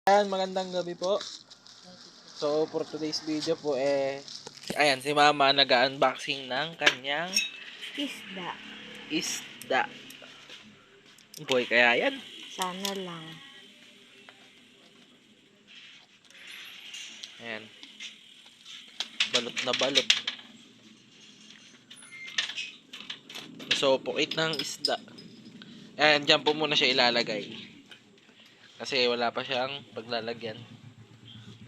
Ayan, magandang gabi po. So, for today's video po ayan, si Mama nag-unboxing ng kanyang Isda. isda. Boy, kaya yan. Sana lang. Ayan. Balot na balot. So, pukit ng isda. Ayan, dyan po muna siya ilalagay. Kasi wala pa siyang paglalagyan.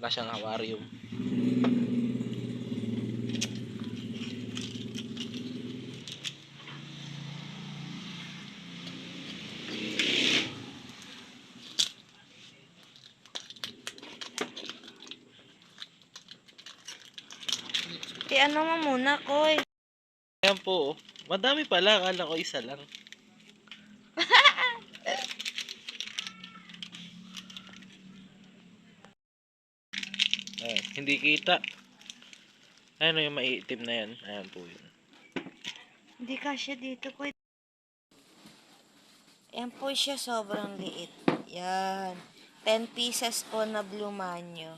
Wala siyang aquarium. Ano mo muna, Koy? Ayan po. Madami pala. Akala ko isa lang. Ayan, hindi kita. Ayan yung maiitim na yan. Ayan po yun. Hindi kasya dito, Koy. Yan po siya, sobrang liit. Yan. 10 pieces po na blue manyo.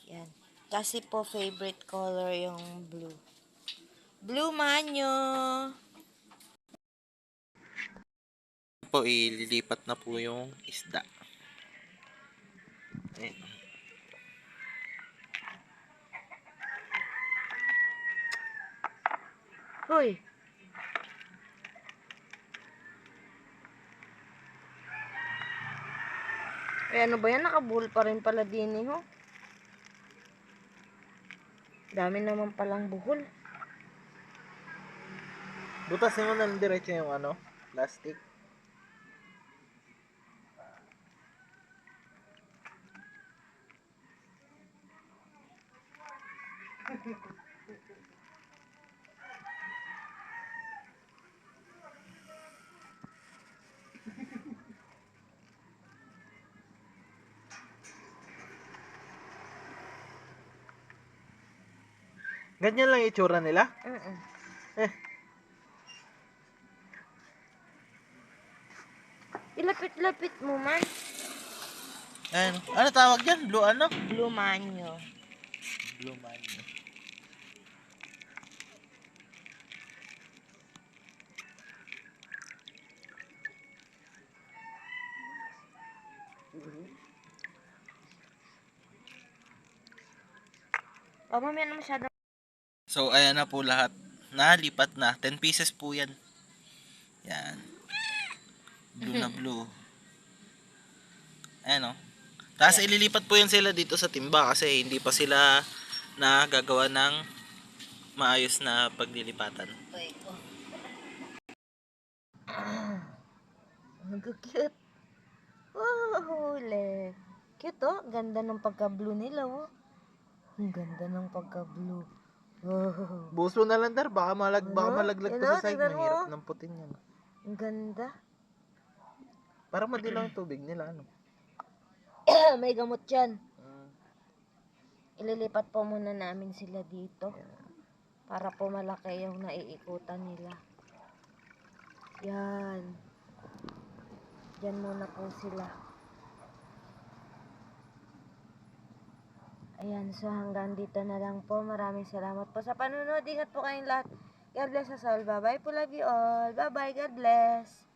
Yan. Kasi po favorite color yung blue. Blue manyo! Po, ililipat na po yung isda. Ayan. Hoy! Eh, ano ba yan? Nakabuhol pa rin pala din eh, ho? Dami naman palang buhol. Butasin mo na lang diretso yung plastic. Ganyan lang itsura nila? Eh, Ilapit-lapit mo man. ano tawag dyan? Blue ano? Blue manyo. Blue man. O, mamaya na masyado. So, ayan na po lahat. Nalipat na. 10 pieces po yan. Yan. Blue na blue. Ayan o. Tapos ililipat po yan sila dito sa timba kasi hindi pa sila nagagawa ng maayos na paglilipatan. Ang cute. Oh, huli. Cute oh. Ganda ng pagka-blue nila oh. Ang ganda ng pagka-blue. Oh. Buso na lang dar. Baka malaglag to sa side. Tignan mo. Mahirap ng putin yan. Ang ganda. Para madilaw yung tubig nila. May gamot yan. Ililipat po muna namin sila dito. Para po malaki yung naiikutan nila. Yan. Diyan muna po sila. Ayan, so hanggang dito na lang po. Maraming salamat po sa panunod. Ingat po kayong lahat. God bless us all. Bye-bye po. Love you all. Bye-bye. God bless.